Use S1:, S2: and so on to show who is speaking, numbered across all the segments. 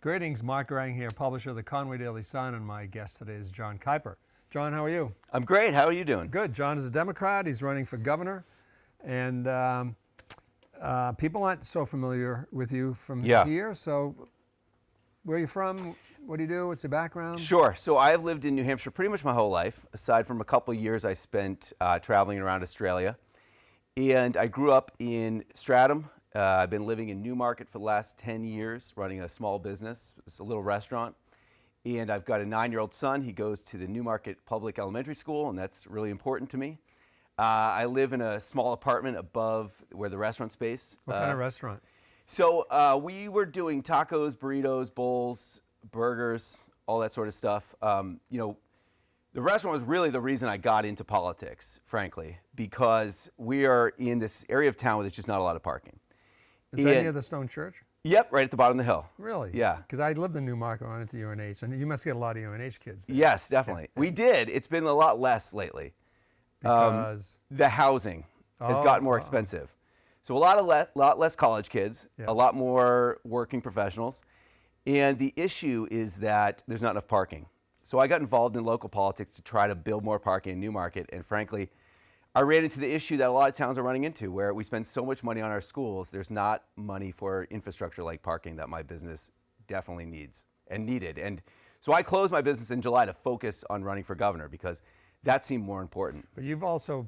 S1: Greetings, Mark Rang here, publisher of the Conway Daily Sun, and my guest today is John Kiper. John, how are you?
S2: I'm great. How are you doing?
S1: Good. John is a Democrat. He's running for governor, and people aren't so familiar with you from here. So, where are you from? What do you do? What's your background?
S2: Sure. So I have lived in New Hampshire pretty much my whole life, aside from a couple of years I spent traveling around Australia. And I grew up in Stratham. I've been living in Newmarket for the last 10 years, running a small business. It's a little restaurant. And I've got a 9-year-old son. He goes to the Newmarket Public Elementary School, and that's really important to me. I live in a small apartment above where the restaurant's based.
S1: What kind of restaurant?
S2: So we were doing tacos, burritos, bowls, burgers, all that sort of stuff. You know, the restaurant was really the reason I got into politics, frankly, because we are in this area of town where there's just not a lot of parking.
S1: Is that near the Stone Church?
S2: Yep, right at the bottom of the hill.
S1: Really?
S2: Yeah.
S1: Because I lived in Newmarket, I went to UNH, and you must get a lot of UNH kids there.
S2: Yes, definitely. Yeah. We did. It's been a lot less lately.
S1: Because?
S2: The housing has gotten more expensive. So a lot less college kids, a lot more working professionals. And the issue is that there's not enough parking. So I got involved in local politics to try to build more parking in Newmarket. And frankly, I ran into the issue that a lot of towns are running into, where we spend so much money on our schools, there's not money for infrastructure like parking that my business definitely needs and needed. And so I closed my business in July to focus on running for governor because that seemed more important.
S1: But you've also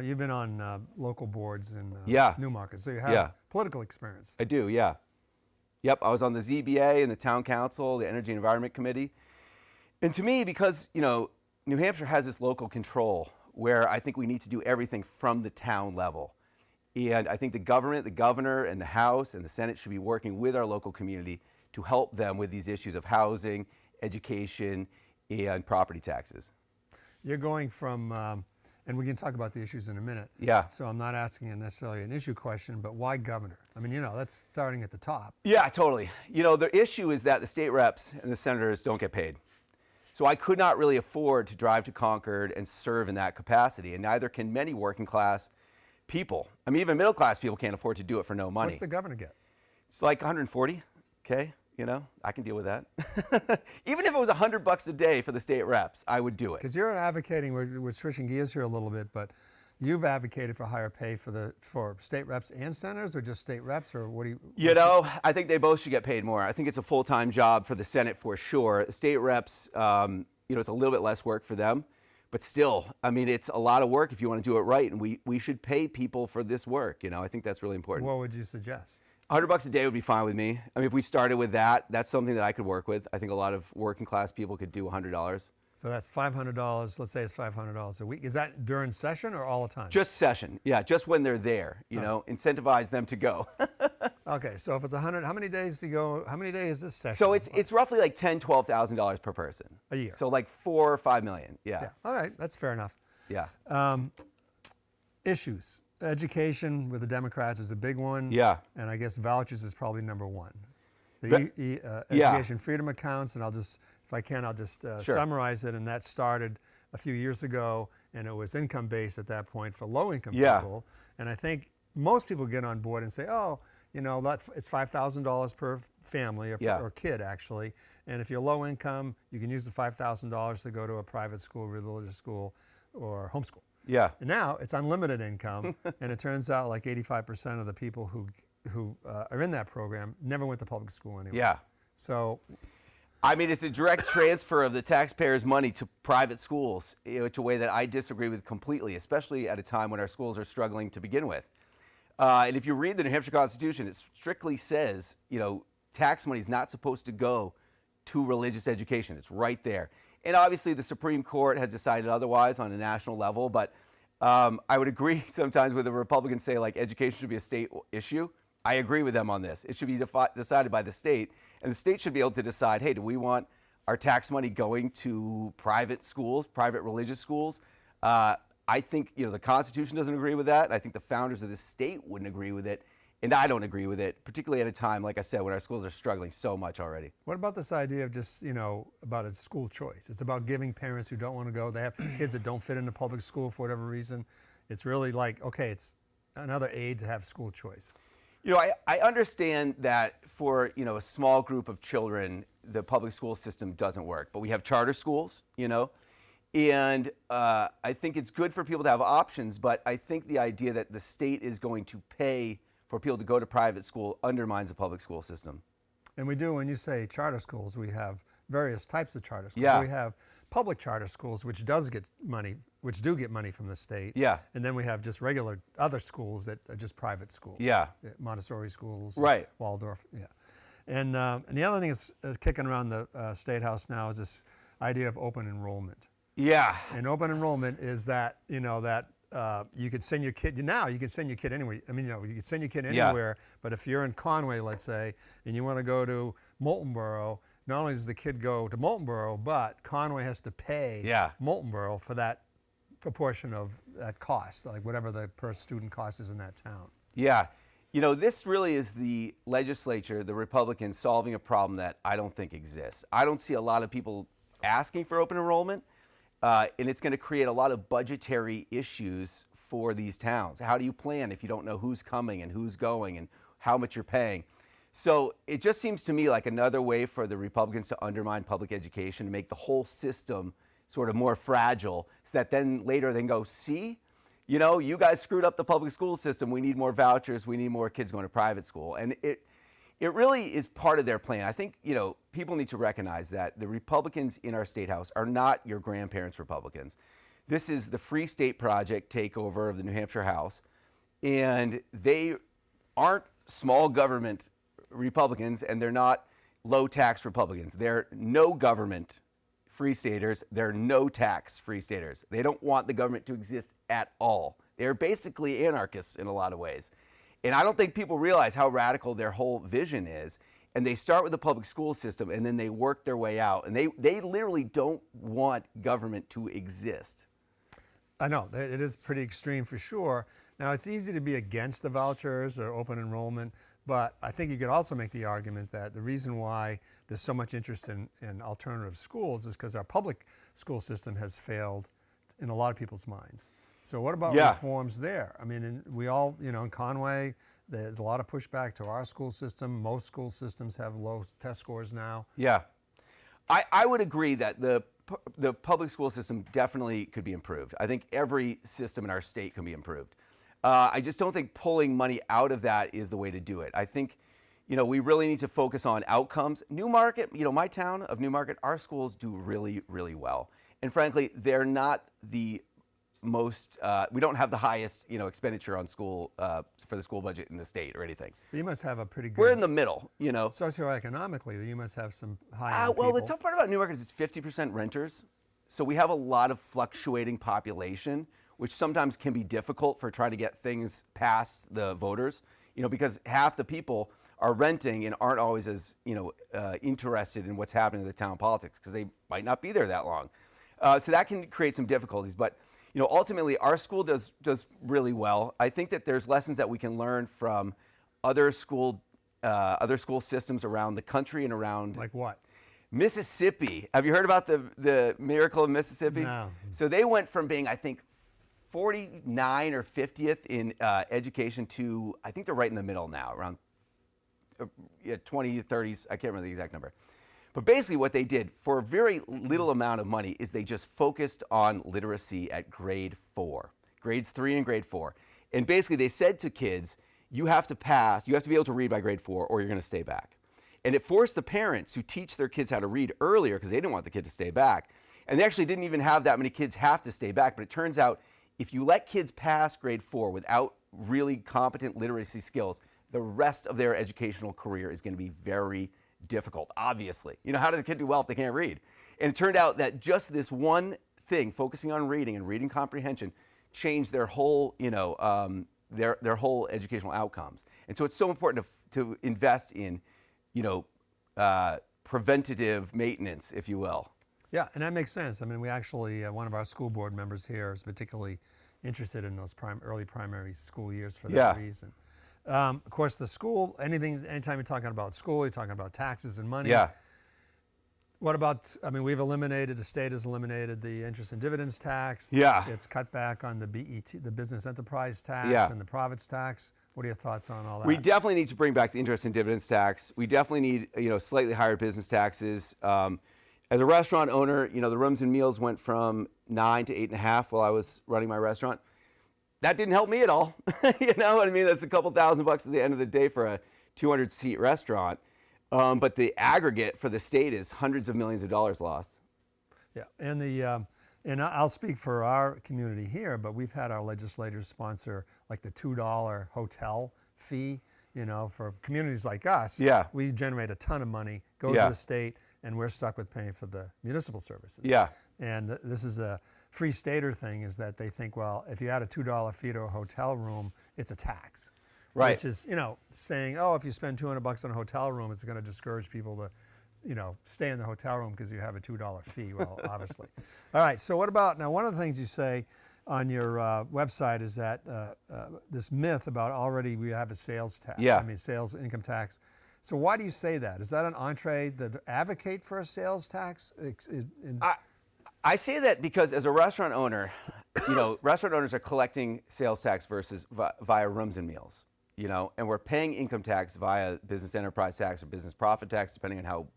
S1: you've been on local boards in Newmarket, so you have political experience.
S2: I do, yeah. Yep, I was on the ZBA and the Town Council, the Energy and Environment Committee. And to me, because, you know, New Hampshire has this local control where I think we need to do everything from the town level. And I think the government, the governor, and the House and the Senate should be working with our local community to help them with these issues of housing, education, and property taxes.
S1: You're going from, and we can talk about the issues in a minute.
S2: Yeah.
S1: So I'm not asking necessarily an issue question, but why governor? I mean, you know, that's starting at the top.
S2: Yeah, totally. You know, the issue is that the state reps and the senators don't get paid. So I could not really afford to drive to Concord and serve in that capacity, and neither can many working class people. I mean, even middle class people can't afford to do it for no money.
S1: What's the governor get?
S2: It's like $140K, you know, I can deal with that. Even if it was $100 a day for the state reps, I would do it.
S1: Because you're advocating, we're switching gears here a little bit, but you've advocated for higher pay for state reps and senators, or just state reps, or what do you?
S2: You know, I think they both should get paid more. I think it's a full-time job for the Senate for sure. The state reps, you know, it's a little bit less work for them, but still, I mean, it's a lot of work if you want to do it right, and we should pay people for this work. You know, I think that's really important.
S1: What would you suggest?
S2: $100 a day would be fine with me. I mean, if we started with that, that's something that I could work with. I think a lot of working class people could do $100.
S1: So that's $500. Let's say it's $500 a week. Is that during session or all the time?
S2: Just session, yeah. Just when they're there, you know, incentivize them to go.
S1: Okay, so if it's 100, how many days do you go? How many days is this session?
S2: So it's roughly like $10,000–$12,000 per person
S1: a year.
S2: So like $4 or $5 million. Yeah.
S1: All right, that's fair enough.
S2: Yeah.
S1: Issues. Education with the Democrats is a big one.
S2: Yeah.
S1: And I guess vouchers is probably number one. The education freedom accounts, and I'll just, if I can, I'll just summarize it. And that started a few years ago, and it was income-based at that point for low-income people. And I think most people get on board and say, oh, you know, it's $5,000 per family or kid, actually. And if you're low income, you can use the $5,000 to go to a private school, religious school, or homeschool.
S2: Yeah.
S1: And now it's unlimited income, and it turns out like 85% of the people who are in that program never went to public school anyway.
S2: Yeah.
S1: So,
S2: I mean, it's a direct transfer of the taxpayers' money to private schools, in a way that I disagree with completely, especially at a time when our schools are struggling to begin with. And if you read the New Hampshire Constitution, it strictly says, you know, tax money is not supposed to go to religious education. It's right there. And obviously the Supreme Court has decided otherwise on a national level, but I would agree sometimes with the Republicans say like education should be a state issue. I agree with them on this. It should be decided by the state, and the state should be able to decide, hey, do we want our tax money going to private schools, private religious schools? I think, you know, the Constitution doesn't agree with that. I think the founders of this state wouldn't agree with it. And I don't agree with it, particularly at a time, like I said, when our schools are struggling so much already.
S1: What about this idea of just, about a school choice? It's about giving parents who don't want to go, they have kids that don't fit into public school for whatever reason. It's really like, okay, it's another aid to have school choice.
S2: I understand that for, a small group of children, the public school system doesn't work. But we have charter schools, and I think it's good for people to have options. But I think the idea that the state is going to pay for people to go to private school undermines the public school system.
S1: And we do, when you say charter schools, we have various types of charter schools.
S2: Yeah.
S1: We have public charter schools, which do get money from the state.
S2: Yeah.
S1: And then we have just regular other schools that are just private schools.
S2: Yeah.
S1: Montessori schools.
S2: Right.
S1: Waldorf. Yeah. And the other thing that's kicking around the State House now is this idea of open enrollment.
S2: Yeah.
S1: And open enrollment is that, you could send your kid, you can send your kid anywhere. I mean, you can send your kid anywhere, but if you're in Conway, let's say, and you want to go to Moultonboro, not only does the kid go to Moultonboro, but Conway has to pay Moultonboro for that proportion of that cost, like whatever the per student cost is in that town.
S2: Yeah. This really is the legislature, the Republicans, solving a problem that I don't think exists. I don't see a lot of people asking for open enrollment. And it's going to create a lot of budgetary issues for these towns. How do you plan if you don't know who's coming and who's going and how much you're paying? So it just seems to me like another way for the Republicans to undermine public education, to make the whole system sort of more fragile, so that then later they can go, see, you guys screwed up the public school system. We need more vouchers. We need more kids going to private school. And it really is part of their plan. I think, people need to recognize that the Republicans in our state house are not your grandparents' Republicans. This is the Free State Project takeover of the New Hampshire House, and they aren't small government Republicans, and they're not low-tax Republicans. They're no government Free Staters. They're no-tax Free Staters. They don't want the government to exist at all. They're basically anarchists in a lot of ways. And I don't think people realize how radical their whole vision is. And they start with the public school system, and then they work their way out. And they literally don't want government to exist.
S1: I know, it is pretty extreme for sure. Now, it's easy to be against the vouchers or open enrollment, but I think you could also make the argument that the reason why there's so much interest in alternative schools is because our public school system has failed in a lot of people's minds. So what about reforms there? I mean, we all, in Conway, there's a lot of pushback to our school system. Most school systems have low test scores now.
S2: Yeah. I would agree that the public school system definitely could be improved. I think every system in our state can be improved. I just don't think pulling money out of that is the way to do it. I think, we really need to focus on outcomes. Newmarket, my town of Newmarket, our schools do really, really well. And frankly, they're not the most, we don't have the highest, expenditure on school for the school budget in the state or anything.
S1: You must have a pretty good.
S2: We're in the middle,
S1: Socioeconomically, you must have some high-end
S2: well,
S1: people.
S2: the tough part about Newmarket is it's 50% renters. So we have a lot of fluctuating population, which sometimes can be difficult for trying to get things past the voters, because half the people are renting and aren't always as, interested in what's happening in the town politics because they might not be there that long. So that can create some difficulties. But ultimately, our school does really well. I think that there's lessons that we can learn from other school systems around the country and around.
S1: Like what?
S2: Mississippi. Have you heard about the miracle of Mississippi?
S1: No. So
S2: they went from being, I think, 49 or 50th in education to, I think they're right in the middle now, around 20, 30s. I can't remember the exact number. But basically what they did for a very little amount of money is they just focused on literacy at grade 4, grades 3 and grade 4. And basically they said to kids, you have to be able to read by grade 4 or you're going to stay back. And it forced the parents to teach their kids how to read earlier because they didn't want the kid to stay back. And they actually didn't even have that many kids have to stay back. But it turns out if you let kids pass grade 4 without really competent literacy skills, the rest of their educational career is going to be very difficult, obviously. How does a kid do well if they can't read? And it turned out that just this one thing, focusing on reading and reading comprehension, changed their whole, their whole educational outcomes. And so it's so important to invest in, preventative maintenance, if you will.
S1: Yeah, and that makes sense. I mean, we actually, one of our school board members here is particularly interested in those early primary school years for that reason. Of course, the school, anytime you're talking about school, you're talking about taxes and money.
S2: Yeah.
S1: What about, I mean, the state has eliminated the interest and dividends tax.
S2: Yeah.
S1: It's cut back on the BET, the business enterprise tax,
S2: Yeah.
S1: and the profits tax. What are your thoughts on all that?
S2: We definitely need to bring back the interest and dividends tax. We definitely need, slightly higher business taxes. As a restaurant owner, the rooms and meals went from 9 to 8.5 while I was running my restaurant. That didn't help me at all. You know what I mean? That's a couple $1,000 at the end of the day for a 200-seat restaurant. But the aggregate for the state is hundreds of millions of dollars lost.
S1: Yeah, and I'll speak for our community here, but we've had our legislators sponsor like the $2 hotel fee, for communities like us.
S2: Yeah.
S1: We generate a ton of money, goes
S2: Yeah.
S1: to the state, and we're stuck with paying for the municipal services.
S2: Yeah.
S1: And this is a free stater thing, is that they think, well, if you add a $2 fee to a hotel room, it's a tax.
S2: Right.
S1: Which is, saying, oh, if you spend $200 on a hotel room, it's going to discourage people to, stay in the hotel room because you have a $2 fee. Well, obviously. All right. So what about, now one of the things you say on your website is that this myth about already we have a sales tax.
S2: Yeah.
S1: I mean, sales income tax. So why do you say that? Is that an entree that advocate for a sales tax?
S2: I say that because as a restaurant owner, restaurant owners are collecting sales tax versus via rooms and meals, and we're paying income tax via business enterprise tax or business profit tax, depending on how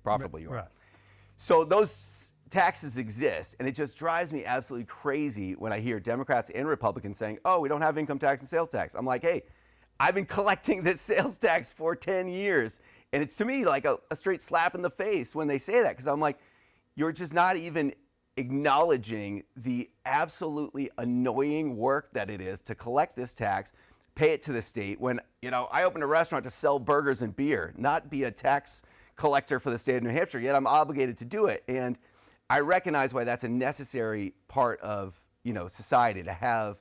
S2: profitable you are.
S1: Right.
S2: So those taxes exist, and it just drives me absolutely crazy when I hear Democrats and Republicans saying, oh, we don't have income tax and sales tax. I'm like, hey, I've been collecting this sales tax for 10 years. And it's to me like a straight slap in the face when they say that, because I'm like, you're just not even acknowledging the absolutely annoying work that it is to collect this tax, pay it to the state when, I opened a restaurant to sell burgers and beer, not be a tax collector for the state of New Hampshire, yet I'm obligated to do it. And I recognize why that's a necessary part of, society to have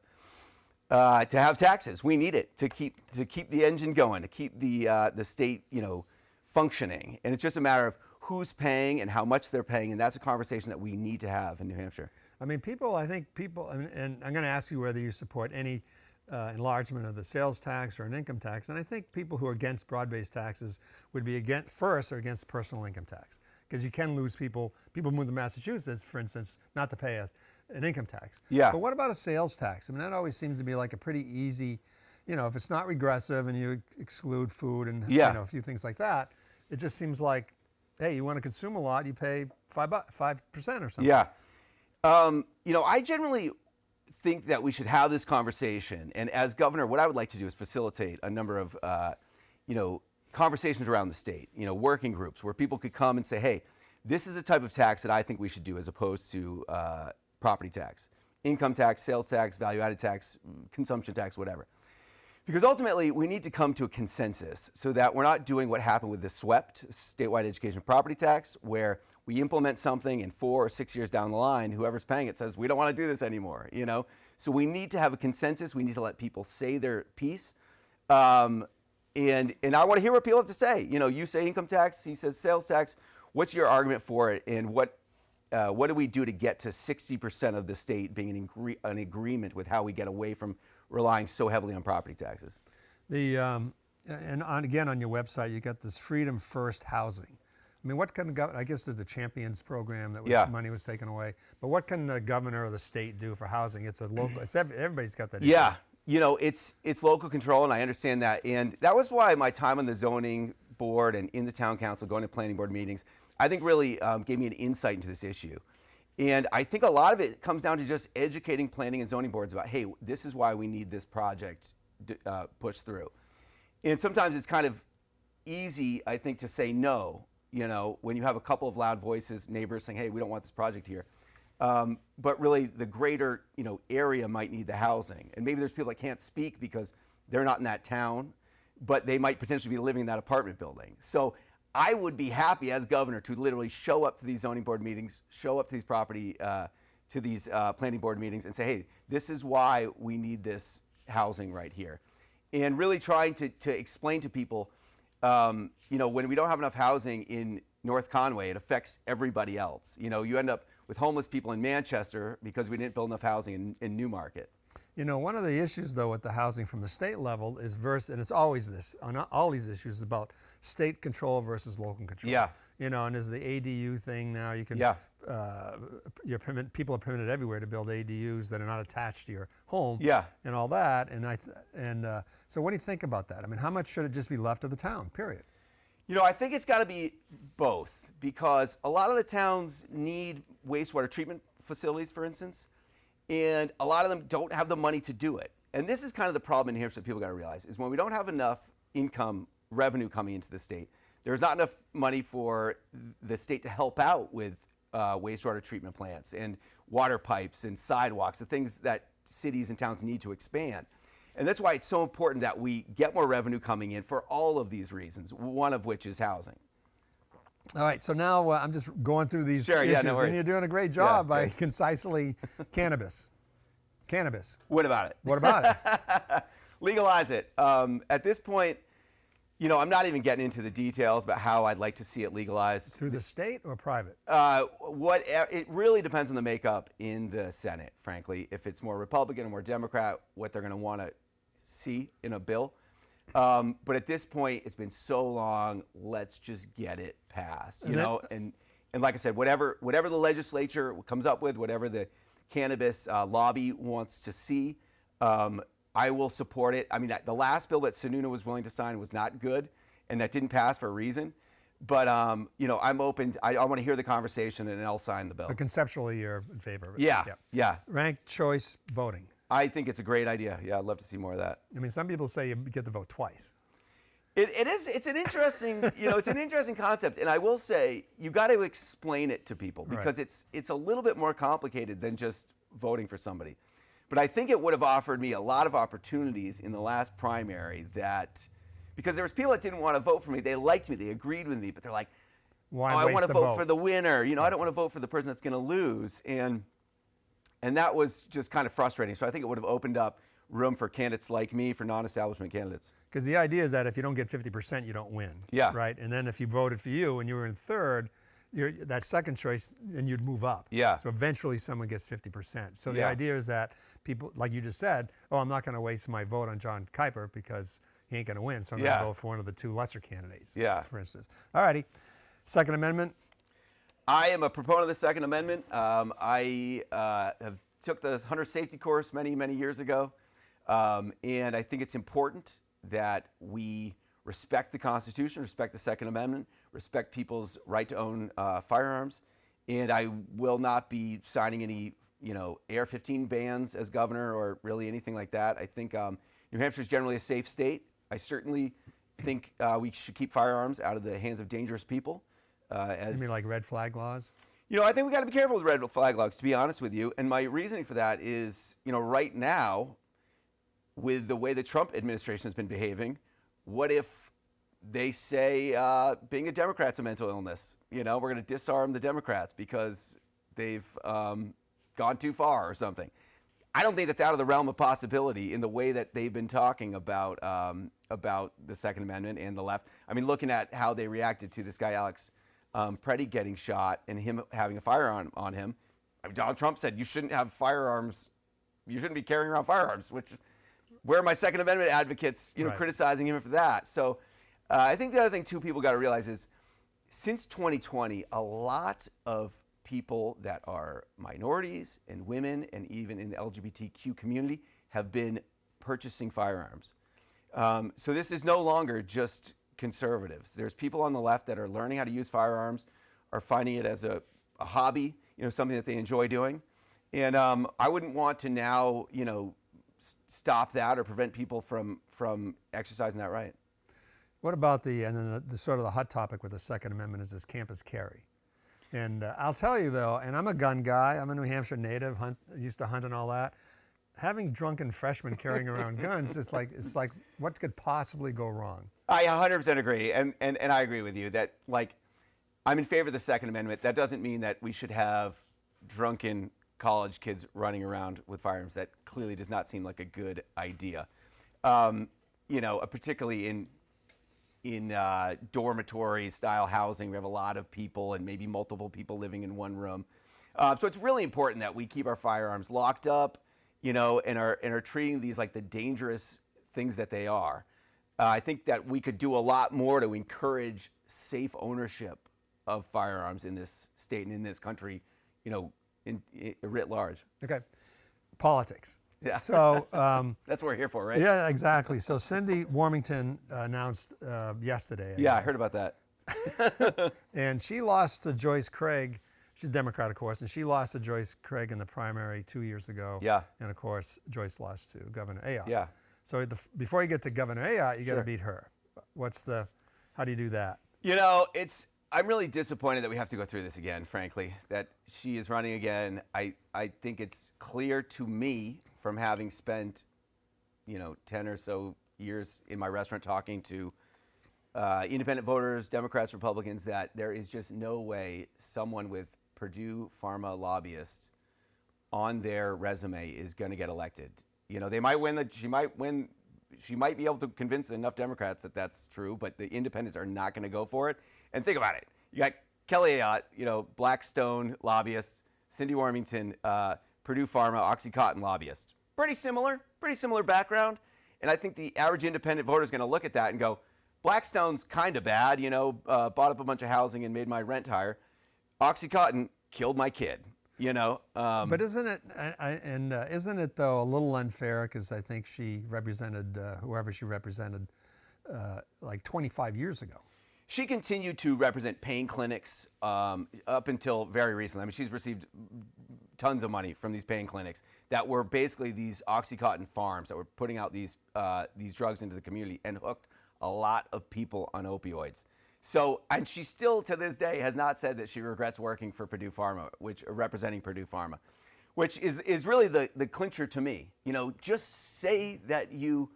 S2: taxes. We need it to keep the engine going, to keep the state, functioning. And it's just a matter of who's paying and how much they're paying, and that's a conversation that we need to have in New Hampshire.
S1: I mean, I think people, and I'm going to ask you whether you support any enlargement of the sales tax or an income tax, and I think people who are against broad-based taxes would be against personal income tax, because you can lose people move to Massachusetts, for instance, not to pay an income tax.
S2: Yeah.
S1: But what about a sales tax? I mean, that always seems to be like a pretty easy, if it's not regressive and you exclude food and a few things like that, it just seems like, hey, you want to consume a lot, you pay 5% or something.
S2: Yeah. I generally think that we should have this conversation. And as governor, what I would like to do is facilitate a number of, conversations around the state, working groups where people could come and say, hey, this is a type of tax that I think we should do as opposed to property tax, income tax, sales tax, value-added tax, consumption tax, whatever. Because ultimately, we need to come to a consensus so that we're not doing what happened with the SWEPT, statewide education property tax, where we implement something and 4 or 6 years down the line, whoever's paying it says, we don't want to do this anymore, So we need to have a consensus. We need to let people say their piece. And I want to hear what people have to say. You say income tax, he says sales tax. What's your argument for it? And what do we do to get to 60% of the state being an agreement with how we get away from relying so heavily on property taxes?
S1: Again, on your website, you got this Freedom First housing. I mean, what can I guess there's a Champions program that money was taken away, but what can the governor or the state do for housing? It's a local. Everybody's got that issue.
S2: Yeah, it's local control, and I understand that, and that was why my time on the zoning board and in the town council, going to planning board meetings, I think really gave me an insight into this issue. And I think a lot of it comes down to just educating planning and zoning boards about, hey, this is why we need this project pushed through. And sometimes it's kind of easy, I think, to say no, when you have a couple of loud voices, neighbors saying, hey, we don't want this project here. But really, the greater area might need the housing. And maybe there's people that can't speak because they're not in that town, but they might potentially be living in that apartment building. So I would be happy as governor to literally show up to these zoning board meetings, show up to these planning board meetings and say, hey, this is why we need this housing right here. And really trying to explain to people, when we don't have enough housing in North Conway, it affects everybody else. You end up with homeless people in Manchester because we didn't build enough housing in Newmarket.
S1: You know, one of the issues, though, with the housing from the state level is and it's always this, on all these issues, about state control versus local control.
S2: Yeah.
S1: You know, and there's the ADU thing now. You can, people are permitted everywhere to build ADUs that are not attached to your home.
S2: Yeah.
S1: And all that. So what do you think about that? I mean, how much should it just be left to the town, period?
S2: You know, I think it's got to be both, because a lot of the towns need wastewater treatment facilities, for instance, and a lot of them don't have the money to do it. And this is kind of the problem in New Hampshire that people got to realize, is when we don't have enough revenue coming into the state, there's not enough money for the state to help out with wastewater treatment plants and water pipes and sidewalks, the things that cities and towns need to expand. And that's why it's so important that we get more revenue coming in for all of these reasons, one of which is housing.
S1: All right, so now I'm just going through these issues,
S2: yeah, no worries.
S1: and you're doing a great job by concisely cannabis. Cannabis.
S2: What about it?
S1: What about it?
S2: Legalize it. At this point, you know, I'm not even getting into the details about how I'd like to see it legalized.
S1: Through the state or private?
S2: It really depends on the makeup in the Senate, frankly. If it's more Republican or more Democrat, what they're going to want to see in a bill. But at this point, it's been so long. Let's just get it passed, you know. And like I said, whatever the legislature comes up with, whatever the cannabis lobby wants to see, I will support it. I mean, the last bill that Sununu was willing to sign was not good, and that didn't pass for a reason. But you know, I'm open. I want to hear the conversation, and I'll sign the bill.
S1: But conceptually, you're in favor of it.
S2: Yeah.
S1: Ranked choice voting.
S2: I think it's a great idea. Yeah, I'd love to see more of that.
S1: I mean, some people say you get to vote twice.
S2: It is. It's an interesting, you know, it's an interesting concept, and I will say you got to explain it to people, because it's a little bit more complicated than just voting for somebody. But I think it would have offered me a lot of opportunities in the last primary, because there was people that didn't want to vote for me. They liked me. They agreed with me, but they're like, I want to vote for the winner. You know, I don't want to vote for the person that's going to lose. And that was just kind of frustrating. So I think it would have opened up room for candidates like me, for non-establishment candidates.
S1: Because the idea is that if you don't get 50%, you don't win.
S2: Yeah.
S1: Right? And then if you voted for you and you were in third, that second choice, then you'd move up.
S2: Yeah.
S1: So eventually someone gets 50%. So the idea is that people, like you just said, I'm not going to waste my vote on John Kiper because he ain't going to win. So I'm going to vote for one of the two lesser candidates, for instance. All righty. Second Amendment.
S2: I am a proponent of the Second Amendment. I have took the hunter safety course many, many years ago. And I think it's important that we respect the Constitution, respect the Second Amendment, respect people's right to own firearms. And I will not be signing any, AR-15 bans as governor or really anything like that. I think New Hampshire is generally a safe state. I certainly think we should keep firearms out of the hands of dangerous people.
S1: You mean like red flag laws?
S2: I think we got to be careful with red flag laws, to be honest with you. And my reasoning for that is, right now, with the way the Trump administration has been behaving, what if they say being a Democrat's a mental illness? We're going to disarm the Democrats because they've gone too far or something. I don't think that's out of the realm of possibility in the way that they've been talking about the Second Amendment and the left. I mean, looking at how they reacted to this guy, Alex Preddy, getting shot and him having a firearm on him. I mean, Donald Trump said you shouldn't have firearms. You shouldn't be carrying around firearms, where are my Second Amendment advocates, criticizing him for that? So I think the other thing, too, people got to realize is since 2020, a lot of people that are minorities and women and even in the LGBTQ community have been purchasing firearms. So this is no longer just conservatives. There's people on the left that are learning how to use firearms, are finding it as a hobby, something that they enjoy doing. And I wouldn't want to now, stop that or prevent people from exercising that right.
S1: What about the sort of the hot topic with the Second Amendment is this campus carry. And I'll tell you though, and I'm a gun guy, I'm a New Hampshire native, used to hunt and all that. Having drunken freshmen carrying around guns, it's like what could possibly go wrong?
S2: I 100% agree, and I agree with you that I'm in favor of the Second Amendment. That doesn't mean that we should have drunken college kids running around with firearms. That clearly does not seem like a good idea. Particularly in dormitory style housing, we have a lot of people and maybe multiple people living in one room. So it's really important that we keep our firearms locked up, and are treating these like the dangerous things that they are. I think that we could do a lot more to encourage safe ownership of firearms in this state and in this country, in writ large.
S1: Okay, politics.
S2: Yeah.
S1: So
S2: that's what we're here for, right?
S1: Yeah, exactly. So Cindy Warmington announced yesterday.
S2: I heard about that.
S1: And she lost to Joyce Craig. She's a Democrat, of course, and she lost to Joyce Craig in the primary 2 years ago.
S2: Yeah.
S1: And of course, Joyce lost to Governor Ayotte.
S2: Yeah.
S1: So before you get to Governor Ayotte, you got to beat her. How do you do that?
S2: I'm really disappointed that we have to go through this again, frankly, that she is running again. I think it's clear to me from having spent, 10 or so years in my restaurant talking to independent voters, Democrats, Republicans, that there is just no way someone with Purdue Pharma lobbyist on their resume is going to get elected. They might win. She might be able to convince enough Democrats that that's true, but the independents are not going to go for it. And think about it. You got Kelly Ayotte, Blackstone lobbyist, Cindy Warmington, Purdue Pharma, OxyContin lobbyist. Pretty similar background. And I think the average independent voter is going to look at that and go, Blackstone's kind of bad, bought up a bunch of housing and made my rent higher. OxyContin killed my kid.
S1: But isn't it though a little unfair, because I think she represented whoever she represented like 25 years ago.
S2: She continued to represent pain clinics up until very recently. I mean, she's received tons of money from these pain clinics that were basically these OxyContin farms that were putting out these drugs into the community and hooked a lot of people on opioids. So, and she still to this day has not said that she regrets working for Purdue Pharma, representing Purdue Pharma, which is really the clincher to me. Just say that you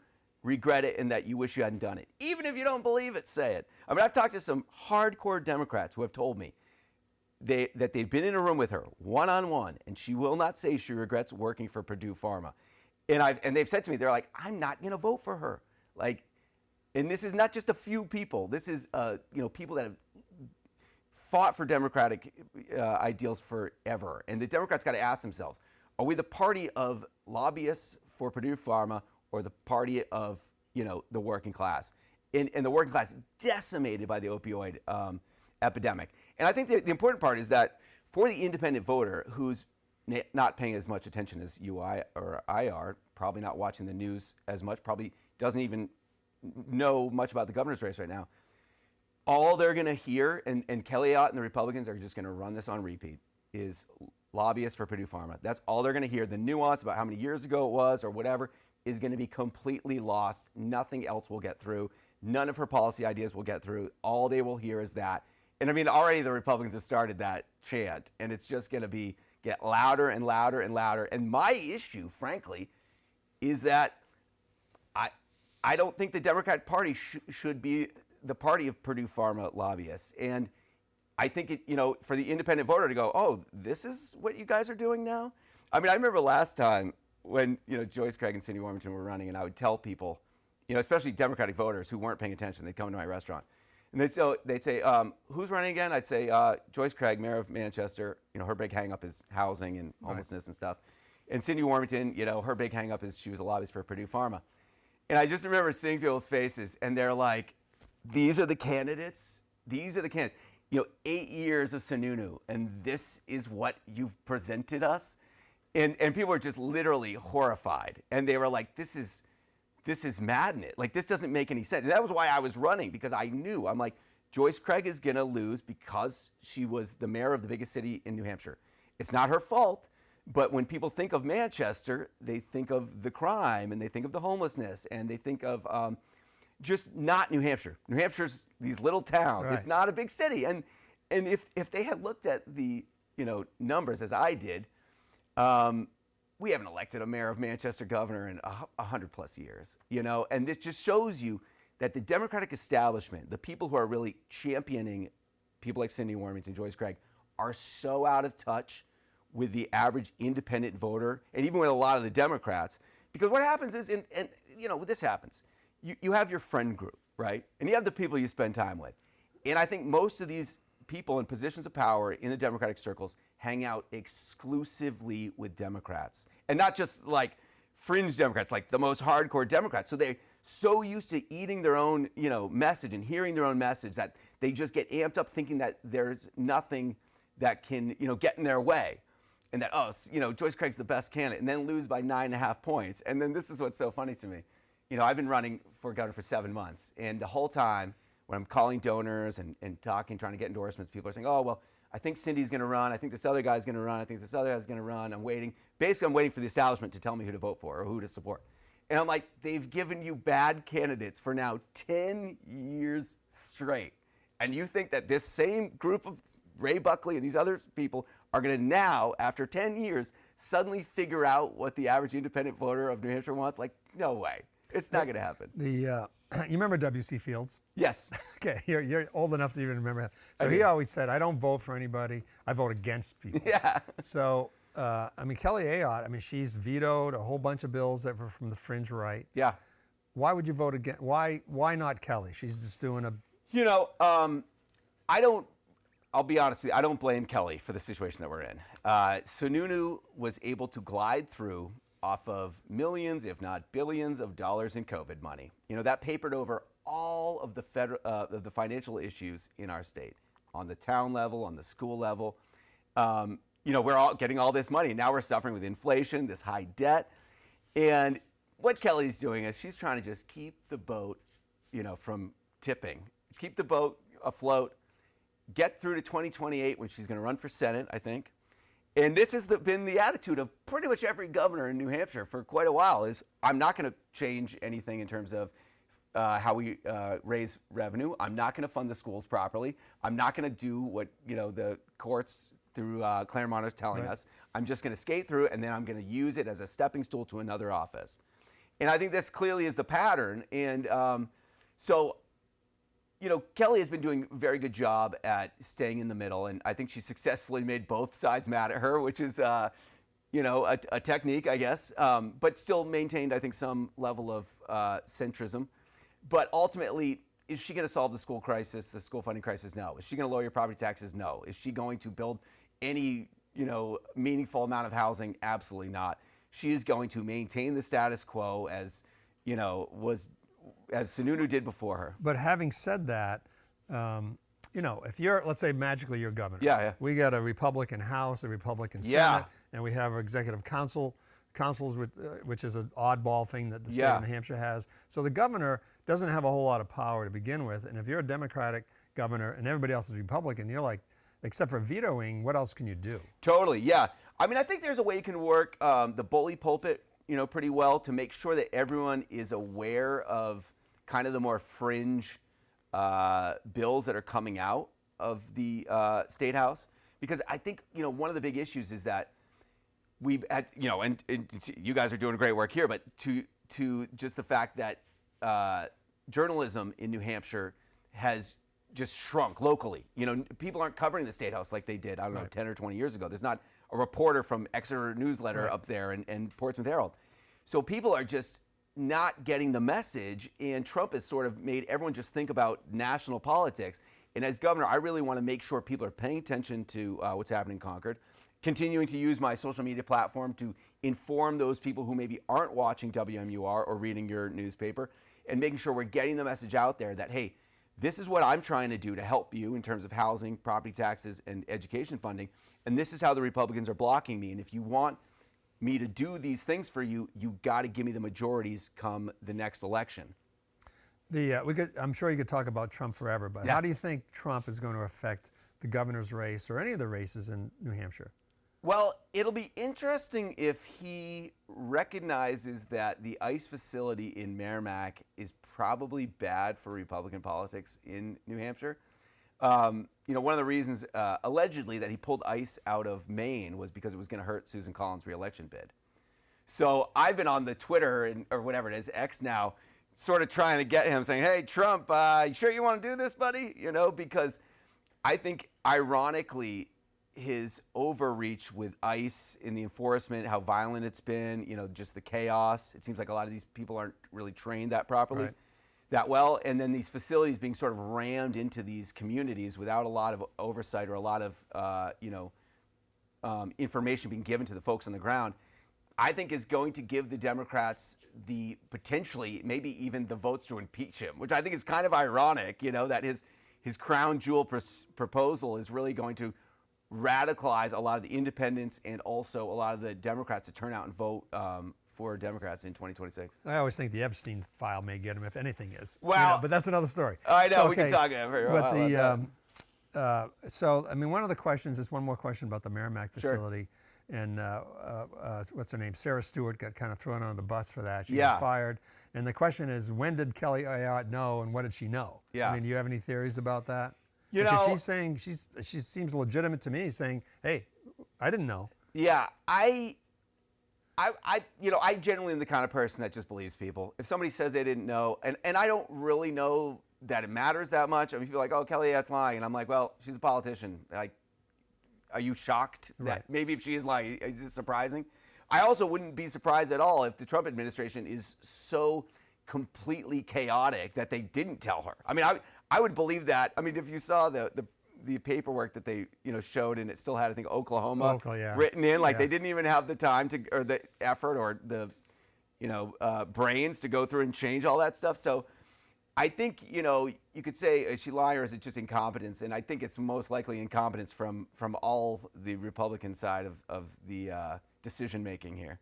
S2: regret it and that you wish you hadn't done it. Even if you don't believe it, say it. I mean, I've talked to some hardcore Democrats who have told me that they've been in a room with her one-on-one, and she will not say she regrets working for Purdue Pharma. And they've said to me, they're like, I'm not going to vote for her. And this is not just a few people. This is people that have fought for democratic ideals forever. And the Democrats got to ask themselves, are we the party of lobbyists for Purdue Pharma or the party of the working class? And the working class decimated by the opioid epidemic. And I think the important part is that for the independent voter who's not paying as much attention as you or I are, probably not watching the news as much, probably doesn't even know much about the governor's race right now, all they're going to hear, and Kelly Ayotte and the Republicans are just going to run this on repeat, is lobbyists for Purdue Pharma. That's all they're going to hear. The nuance about how many years ago it was or whatever is going to be completely lost. Nothing else will get through. None of her policy ideas will get through. All they will hear is that. And I mean, already the Republicans have started that chant, and it's just going to get louder and louder and louder. And my issue, frankly, is that I don't think the Democratic Party should be the party of Purdue Pharma lobbyists. And I think for the independent voter to go, oh, this is what you guys are doing now? I mean, I remember last time when, Joyce Craig and Cindy Warmington were running, and I would tell people, especially Democratic voters who weren't paying attention, they'd come to my restaurant. And they'd say, who's running again? I'd say, Joyce Craig, mayor of Manchester. Her big hang-up is housing and homelessness and stuff. And Cindy Warmington, her big hang-up is she was a lobbyist for Purdue Pharma. And I just remember seeing people's faces, and they're like, these are the candidates? These are the candidates. 8 years of Sununu, and this is what you've presented us? And people were just literally horrified. And they were like, this is madness. This doesn't make any sense. And that was why I was running, because I knew. I'm like, Joyce Craig is going to lose because she was the mayor of the biggest city in New Hampshire. It's not her fault. But when people think of Manchester, they think of the crime, and they think of the homelessness, and they think of just not New Hampshire. New Hampshire's these little towns. Right. It's not a big city. And if they had looked at the numbers as I did, we haven't elected a mayor of Manchester governor in 100+ years. And this just shows you that the Democratic establishment, the people who are really championing people like Cindy Warmington, Joyce Craig, are so out of touch with the average independent voter, and even with a lot of the Democrats. Because what happens is, this happens. You have your friend group, right? And you have the people you spend time with. And I think most of these people in positions of power in the Democratic circles hang out exclusively with Democrats, and not just like fringe Democrats, like the most hardcore Democrats. So they're so used to eating their own, message and hearing their own message that they just get amped up thinking that there's nothing that can, get in their way. And that, Joyce Craig's the best candidate, and then lose by 9.5 points. And then this is what's so funny to me. I've been running for governor for 7 months, and the whole time when I'm calling donors and talking, trying to get endorsements, people are saying, oh, well, I think Cindy's going to run. I think this other guy's going to run. I think this other guy's going to run. I'm waiting. Basically, I'm waiting for the establishment to tell me who to vote for or who to support. And I'm like, they've given you bad candidates for now 10 years straight. And you think that this same group of Ray Buckley and these other people are going to now, after 10 years, suddenly figure out what the average independent voter of New Hampshire wants? Like, no way. It's not going to happen.
S1: You remember W.C. Fields?
S2: Yes.
S1: Okay, you're old enough to even remember that. So he always said, I don't vote for anybody, I vote against people.
S2: Yeah.
S1: So, Kelly Ayotte, she's vetoed a whole bunch of bills that were from the fringe right.
S2: Yeah.
S1: Why would you vote against? Why not Kelly? She's just doing a...
S2: I'll be honest with you, I don't blame Kelly for the situation that we're in. Sununu was able to glide through off of millions, if not billions, of dollars in COVID money. That papered over all of the financial issues in our state, on the town level, on the school level. We're all getting all this money. Now we're suffering with inflation, this high debt. And what Kelly's doing is she's trying to just keep the boat, from tipping, keep the boat afloat, get through to 2028 when she's going to run for Senate, I think. And this has been the attitude of pretty much every governor in New Hampshire for quite a while, is I'm not going to change anything in terms of how we raise revenue. I'm not going to fund the schools properly. I'm not going to do what, the courts through Claremont are telling us. I'm just going to skate through, and then I'm going to use it as a stepping stool to another office. And I think this clearly is the pattern. And Kelly has been doing a very good job at staying in the middle, and I think she successfully made both sides mad at her, which is, a technique, I guess, but still maintained, I think, some level of centrism. But ultimately, is she going to solve the school crisis, the school funding crisis? No. Is she going to lower your property taxes? No. Is she going to build any, meaningful amount of housing? Absolutely not. She is going to maintain the status quo as Sununu did before her.
S1: But having said that, if you're, let's say magically you're governor.
S2: Yeah.
S1: We got a Republican House, a Republican Senate, and we have executive councils, which is an oddball thing that the state of New Hampshire has. So the governor doesn't have a whole lot of power to begin with. And if you're a Democratic governor and everybody else is Republican, you're like, except for vetoing, what else can you do?
S2: Totally, yeah. I think there's a way you can work the bully pulpit, pretty well to make sure that everyone is aware of kind of the more fringe bills that are coming out of the State House. Because I think, one of the big issues is that we've had, and you guys are doing great work here, but to just the fact that journalism in New Hampshire has just shrunk locally. People aren't covering the State House like they did, 10 or 20 years ago. There's not a reporter from Exeter Newsletter up there and Portsmouth Herald. So people are just not getting the message, and Trump has sort of made everyone just think about national politics. And as governor, I really want to make sure people are paying attention to what's happening in Concord, continuing to use my social media platform to inform those people who maybe aren't watching WMUR or reading your newspaper, and making sure we're getting the message out there that, hey, this is what I'm trying to do to help you in terms of housing, property taxes, and education funding, and this is how the Republicans are blocking me. And if you want me to do these things for you, you got to give me the majorities come the next election.
S1: I'm sure you could talk about Trump forever, but how do you think Trump is going to affect the governor's race or any of the races in New Hampshire?
S2: Well, it'll be interesting if he recognizes that the ICE facility in Merrimack is probably bad for Republican politics in New Hampshire. One of the reasons, allegedly, that he pulled ICE out of Maine was because it was going to hurt Susan Collins' reelection bid. So I've been on the Twitter, or whatever it is, X now, sort of trying to get him, saying, hey, Trump, you sure you want to do this, buddy? Because I think, ironically, his overreach with ICE in the enforcement, how violent it's been, just the chaos. It seems like a lot of these people aren't really trained that properly. Right. that well, and then these facilities being sort of rammed into these communities without a lot of oversight or a lot of information being given to the folks on the ground, I think is going to give the Democrats the potentially maybe even the votes to impeach him, which I think is kind of ironic, that his crown jewel proposal is really going to radicalize a lot of the independents and also a lot of the Democrats to turn out and vote for Democrats in 2026.
S1: I always think the Epstein file may get him, if anything is.
S2: Well,
S1: but that's another story.
S2: I know,
S1: so,
S2: we can talk about it.
S1: But so, I mean, one of the questions is one more question about the Merrimack facility. Sure. And what's her name? Sarah Stewart got kind of thrown under the bus for that. She got fired. And the question is, when did Kelly Ayotte know, and what did she know?
S2: Yeah.
S1: I mean, do you have any theories about that? Because she's saying, she seems legitimate to me, saying, hey, I didn't know.
S2: Yeah, I generally am the kind of person that just believes people. If somebody says they didn't know, and I don't really know that it matters that much. I mean, people are like, oh, Kelly Ayotte's lying. And I'm like, well, she's a politician. Like, are you shocked that maybe if she is lying, is it surprising? I also wouldn't be surprised at all if the Trump administration is so completely chaotic that they didn't tell her. I mean, I would believe that. I mean, if you saw the paperwork that they showed, and it still had, I think, Oklahoma written in, like they didn't even have the time to, or the effort, or the brains to go through and change all that stuff. So I think you could say, is she lying or is it just incompetence? And I think it's most likely incompetence from all the Republican side of the decision making here.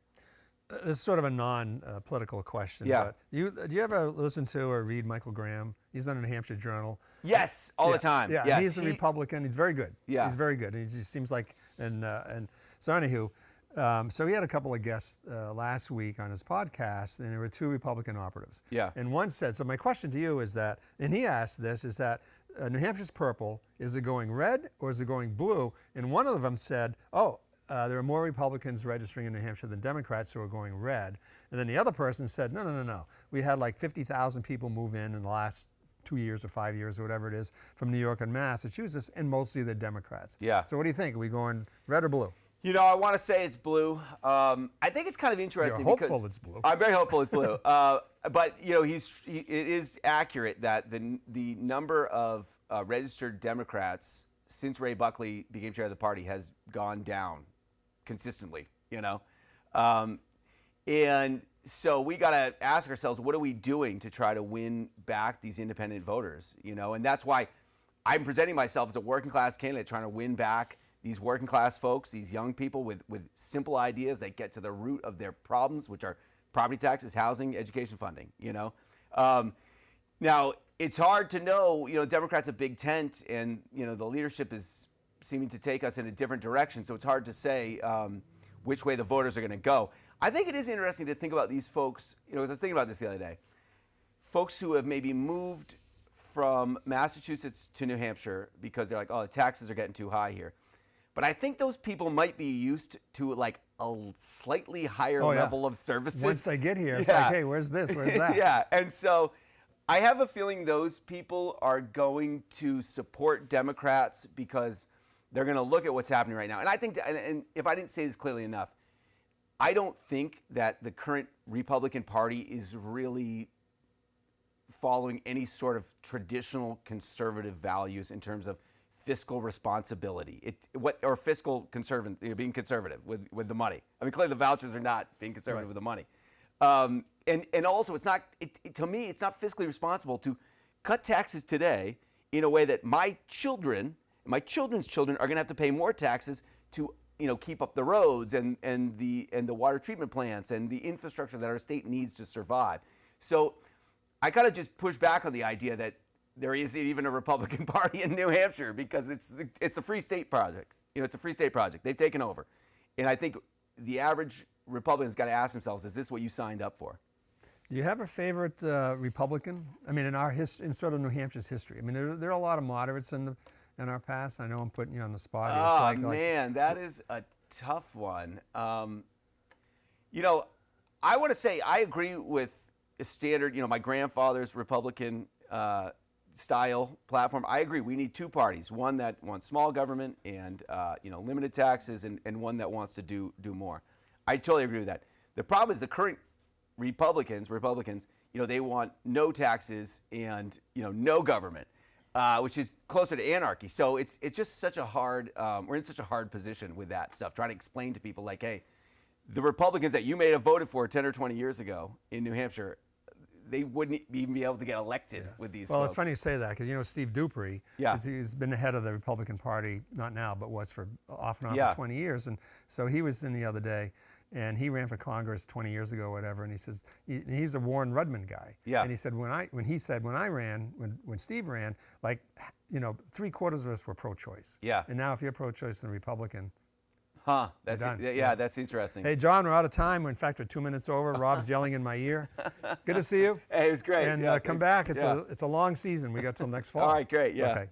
S1: This is sort of a non-political question.
S2: Yeah.
S1: But do you ever listen to or read Michael Graham? He's on the New Hampshire Journal.
S2: Yes, all the time.
S1: Yeah,
S2: yes.
S1: He's a Republican. He's very good.
S2: Yeah.
S1: He's very good. And he just seems like, and so anywho, so he had a couple of guests last week on his podcast, and there were two Republican operatives.
S2: Yeah.
S1: And one said, so my question to you is that, and he asked this, is that New Hampshire's purple, is it going red or is it going blue? And one of them said, there are more Republicans registering in New Hampshire than Democrats who are going red. And then the other person said, no. We had like 50,000 people move in the last 2 years or 5 years or whatever it is from New York and Massachusetts, and mostly the Democrats.
S2: Yeah.
S1: So what do you think? Are we going red or blue?
S2: I want to say it's blue. I think it's kind of interesting.
S1: You're hopeful it's blue.
S2: I'm very hopeful it's blue. But it is accurate that the number of registered Democrats since Ray Buckley became chair of the party has gone down consistently. And so we got to ask ourselves, what are we doing to try to win back these independent voters? And that's why I'm presenting myself as a working class candidate, trying to win back these working class folks, these young people with simple ideas that get to the root of their problems, which are property taxes, housing, education funding. Now it's hard to know. Democrats a big tent, and the leadership is seeming to take us in a different direction. So it's hard to say which way the voters are going to go. I think it is interesting to think about these folks. As I was thinking about this the other day, folks who have maybe moved from Massachusetts to New Hampshire because they're like, oh, the taxes are getting too high here. But I think those people might be used to like a slightly higher level of services.
S1: Once they get here, it's like, hey, where's this? Where's that?
S2: Yeah. And so I have a feeling those people are going to support Democrats because they're going to look at what's happening right now. And I think, and if I didn't say this clearly enough, I don't think that the current Republican Party is really following any sort of traditional conservative values in terms of fiscal responsibility, fiscal conservative, being conservative with the money. I mean, clearly the vouchers are not being conservative with the money, and also it's not. To me, it's not fiscally responsible to cut taxes today in a way that my children's children are going to have to pay more taxes to keep up the roads and the water treatment plants and the infrastructure that our state needs to survive. So I kind of just push back on the idea that there isn't even a Republican Party in New Hampshire because it's the Free State Project. It's a Free State Project. They've taken over. And I think the average Republican's got to ask themselves, is this what you signed up for?
S1: Do you have a favorite Republican? I mean, in sort of New Hampshire's history. I mean, there are a lot of moderates in our past. I know I'm putting you on the spot here.
S2: Oh, man, that is a tough one. I want to say I agree with a standard, my grandfather's Republican style platform. I agree. We need two parties, one that wants small government and limited taxes, and one that wants to do more. I totally agree with that. The problem is the current Republicans, they want no taxes and no government, which is closer to anarchy. So it's just such a hard. We're in such a hard position with that stuff, trying to explain to people like, hey, the Republicans that you may have voted for 10 or 20 years ago in New Hampshire, they wouldn't even be able to get elected with these
S1: Well,
S2: folks.
S1: it's funny you say that because Steve Dupree, he's been the head of the Republican Party, not now, but was for off and on for 20 years. And so he was in the other day, and he ran for Congress 20 years ago or whatever, and he says, he's a Warren Rudman guy. Yeah. And he said, when Steve ran, like, 3/4 of us were pro-choice. Yeah. And now if you're pro-choice and a Republican,
S2: huh, that's interesting.
S1: Hey, John, we're out of time. In fact, we're 2 minutes over. Rob's yelling in my ear. Good to see you.
S2: Hey, it was great.
S1: And come back. It's a long season. We got till next fall.
S2: All right, great. Yeah.
S1: Okay.